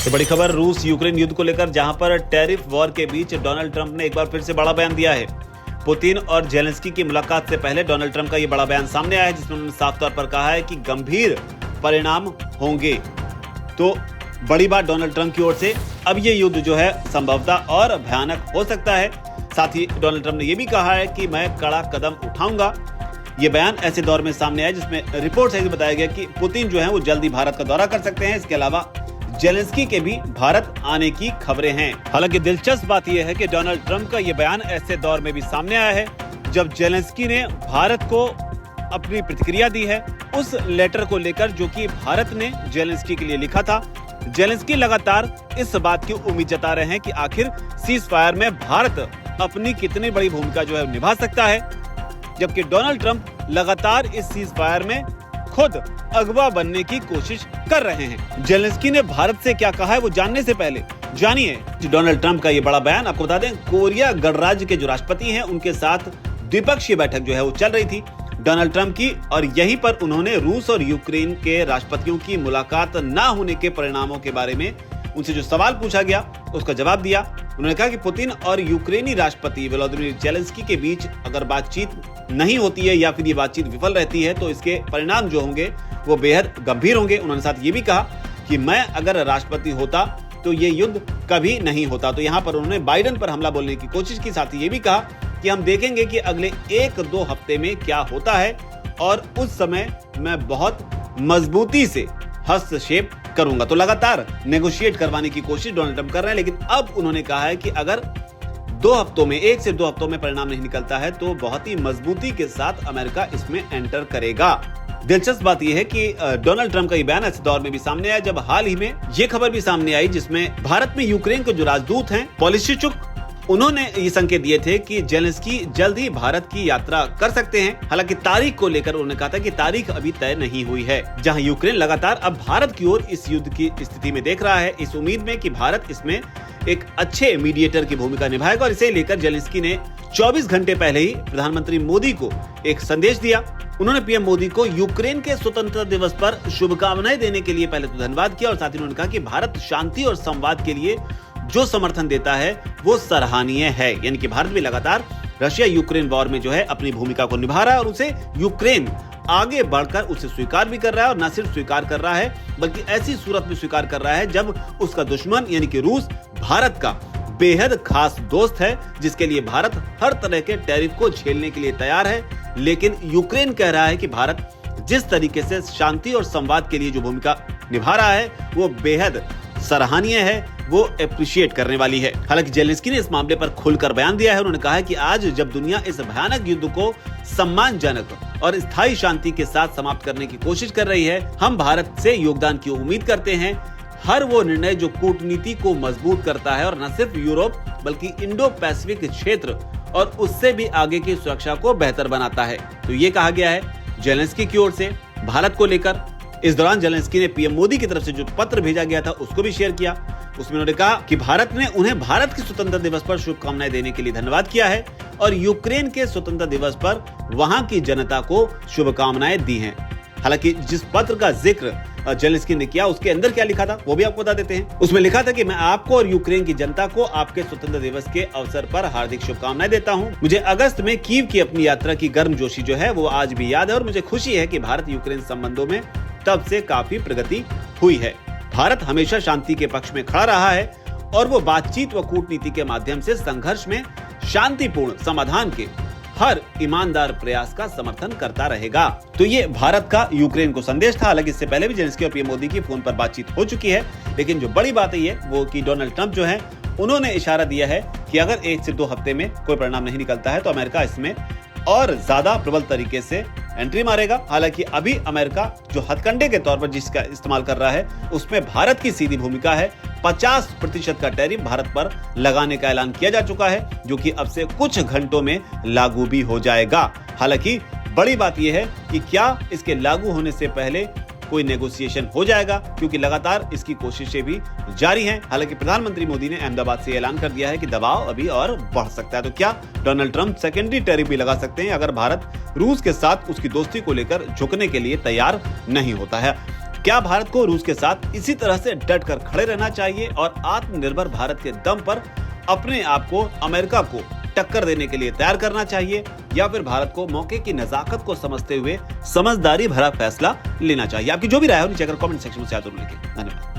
तो बड़ी खबर रूस यूक्रेन युद्ध को लेकर, जहां पर टैरिफ वॉर के बीच डोनाल्ड ट्रंप ने एक बार फिर से बड़ा बयान दिया है। पुतिन और जेलेंस्की की मुलाकात से पहले डोनाल्ड ट्रंप का ये बड़ा बयान सामने आया है, जिसमें उन्होंने साफ तौर पर कहा है कि गंभीर परिणाम होंगे। तो बड़ी बात डोनाल्ड ट्रंप की ओर से, अब ये युद्ध जो है संभवतः और भयानक हो सकता है। साथ ही डोनाल्ड ट्रंप ने यह भी कहा है कि मैं कड़ा कदम उठाऊंगा। ये बयान ऐसे दौर में सामने आया जिसमें रिपोर्ट से बताया गया कि पुतिन जो है वो जल्दी भारत का दौरा कर सकते हैं। इसके अलावा जेलेंस्की के भी भारत आने की खबरें हैं। हालांकि दिलचस्प बात यह है कि डोनाल्ड ट्रंप का ये बयान ऐसे दौर में भी सामने आया है जब जेलेंस्की ने भारत को अपनी प्रतिक्रिया दी है उस लेटर को लेकर जो कि भारत ने जेलेंस्की के लिए लिखा था। जेलेंस्की लगातार इस बात की उम्मीद जता रहे हैं कि आखिर सीज फायर में भारत अपनी कितनी बड़ी भूमिका जो है निभा सकता है, जबकि डोनाल्ड ट्रंप लगातार इस सीज फायर में खुद अगवा बनने की कोशिश कर रहे हैं। जेलेंस्की ने भारत से क्या कहा है वो जानने से पहले जानिए डोनाल्ड ट्रंप का ये बड़ा बयान। आपको बता दें, कोरिया गणराज्य के जो राष्ट्रपति हैं उनके साथ द्विपक्षीय बैठक जो है वो चल रही थी डोनाल्ड ट्रंप की, और यहीं पर उन्होंने रूस और यूक्रेन के राष्ट्रपतियों की मुलाकात ना होने के परिणामों के बारे में उनसे जो सवाल पूछा गया उसका जवाब दिया। उन्होंने कहा कि पुतिन और यूक्रेनी राष्ट्रपति व्लादिमीर जेलेंस्की के बीच अगर बातचीत नहीं होती है या फिर ये बातचीत विफल रहती है तो इसके परिणाम जो होंगे वो बेहद गंभीर होंगे। उन्होंने साथ ये भी कहा कि मैं अगर राष्ट्रपति होता तो ये युद्ध कभी नहीं होता। तो यहाँ पर उन्होंने बाइडेन पर हमला बोलने की कोशिश की। साथ ही ये भी कहा कि हम देखेंगे कि अगले 1-2 हफ्ते में क्या होता है और उस समय मैं बहुत मजबूती से हस्तक्षेप करूंगा। तो लगातार नेगोशिएट करवाने की कोशिश डोनाल्ड ट्रंप कर रहे हैं, लेकिन अब उन्होंने कहा है कि अगर 2 हफ्तों में 1 से 2 हफ्तों में परिणाम नहीं निकलता है तो बहुत ही मजबूती के साथ अमेरिका इसमें एंटर करेगा। दिलचस्प बात यह है कि डोनाल्ड ट्रंप का ये बयान ऐसे दौर में भी सामने आया जब हाल ही में ये खबर भी सामने आई जिसमें भारत में यूक्रेन के जो राजदूत हैं पोलिशिचुक, उन्होंने ये संकेत दिए थे कि जेलेंस्की जल्द ही भारत की यात्रा कर सकते हैं। हालांकि तारीख को लेकर उन्होंने कहा था कि तारीख अभी तय नहीं हुई है। जहां यूक्रेन लगातार अब भारत की ओर इस युद्ध की स्थिति में देख रहा है, इस उम्मीद में कि भारत इसमें एक अच्छे मीडिएटर की भूमिका निभाएगा, और इसे लेकर जेलेंस्की ने 24 घंटे पहले ही प्रधानमंत्री मोदी को एक संदेश दिया। उन्होंने पीएम मोदी को यूक्रेन के स्वतंत्रता दिवस पर शुभकामनाएं देने के लिए पहले तो धन्यवाद किया, और साथ ही उन्होंने कहा कि भारत शांति और संवाद के लिए जो समर्थन देता है वो सराहनीय है। यानी कि भारत भी लगातार रशिया यूक्रेन वॉर में जो है अपनी भूमिका को निभा रहा है और उसे यूक्रेन आगे बढ़कर उसे स्वीकार भी कर रहा है, और न सिर्फ स्वीकार कर रहा है बल्कि ऐसी सूरत में स्वीकार कर रहा है जब उसका दुश्मन यानी कि रूस भारत का बेहद खास दोस्त है, जिसके लिए भारत हर तरह के टैरिफ को झेलने के लिए तैयार है। लेकिन यूक्रेन कह रहा है कि भारत जिस तरीके से शांति और संवाद के लिए जो भूमिका निभा रहा है वो बेहद सराहनीय है, वो एप्रिशिएट करने वाली है। हालांकि जेलेंस्की ने इस मामले पर खुलकर बयान दिया है। उन्होंने कहा है कि आज जब दुनिया इस भयानक युद्ध को सम्मानजनक और स्थायी शांति के साथ समाप्त करने की कोशिश कर रही है, हम भारत से योगदान की उम्मीद करते हैं। हर वो निर्णय जो कूटनीति को मजबूत करता है और न सिर्फ यूरोप बल्कि इंडो पैसिफिक क्षेत्र और उससे भी आगे की सुरक्षा को बेहतर बनाता है। तो ये कहा गया है जेलेंस्की की ओर से भारत को लेकर। इस दौरान जेलेंस्की ने पीएम मोदी की तरफ से जो पत्र भेजा गया था उसको भी शेयर किया। उसमें उन्होंने कहा कि भारत ने उन्हें भारत के स्वतंत्रता दिवस पर शुभकामनाएं देने के लिए धन्यवाद किया है और यूक्रेन के स्वतंत्रता दिवस पर वहां की जनता को शुभकामनाएं दी हैं। हालांकि जिस पत्र का जिक्र जेलेंस्की ने किया उसके अंदर क्या लिखा था वो भी आपको बता देते हैं। उसमें लिखा था कि मैं आपको और यूक्रेन की जनता को आपके स्वतंत्रता दिवस के अवसर पर हार्दिक शुभकामनाएं देता हूं। मुझे अगस्त में कीव की अपनी यात्रा की गर्मजोशी जो है वो आज भी याद है, और मुझे खुशी है कि भारत यूक्रेन संबंधों में तब से काफी प्रगति हुई है। भारत हमेशा शांति के पक्ष में खड़ा रहा है और वो बातचीत व कूटनीति के माध्यम से संघर्ष में शांतिपूर्ण समाधान के हर ईमानदार प्रयास का समर्थन करता रहेगा। तो ये भारत का यूक्रेन को संदेश था। हालांकि इससे पहले भी जेलेंस्की और पीएम मोदी की फोन पर बातचीत हो चुकी है, लेकिन जो बड़ी बात है वो कि डोनाल्ड ट्रंप जो है उन्होंने इशारा दिया है कि अगर 1 से 2 हफ्ते में कोई परिणाम नहीं निकलता है तो अमेरिका इसमें और ज्यादा प्रबल तरीके से एंट्री मारेगा। हालांकि अभी अमेरिका जो हथकंडे के तौर पर जिसका इस्तेमाल कर रहा है उसमें भारत की सीधी भूमिका है। 50% का टैरिफ भारत पर लगाने का ऐलान किया जा चुका है, जो कि अब से कुछ घंटों में लागू भी हो जाएगा। हालांकि बड़ी बात यह है कि क्या इसके लागू होने से पहले कोई नेगोशिएशन हो जाएगा, क्योंकि लगातार इसकी कोशिशें भी जारी हैं। हालांकि प्रधानमंत्री मोदी ने अहमदाबाद से ऐलान कर दिया है कि दबाव अभी और बढ़ सकता है। तो क्या डोनाल्ड ट्रंप सेकेंडरी टैरिफ भी लगा सकते हैं अगर भारत रूस के साथ उसकी दोस्ती को लेकर झुकने के लिए तैयार नहीं होता है। क्या भारत को रूस के साथ इसी तरह से डट कर खड़े रहना चाहिए और आत्मनिर्भर भारत के दम पर अपने आप को अमेरिका को टक्कर देने के लिए तैयार करना चाहिए, या फिर भारत को मौके की नजाकत को समझते हुए समझदारी भरा फैसला लेना चाहिए? आपकी जो भी राय हो नीचे अगर कमेंट सेक्शन में जरूर लिखें। धन्यवाद।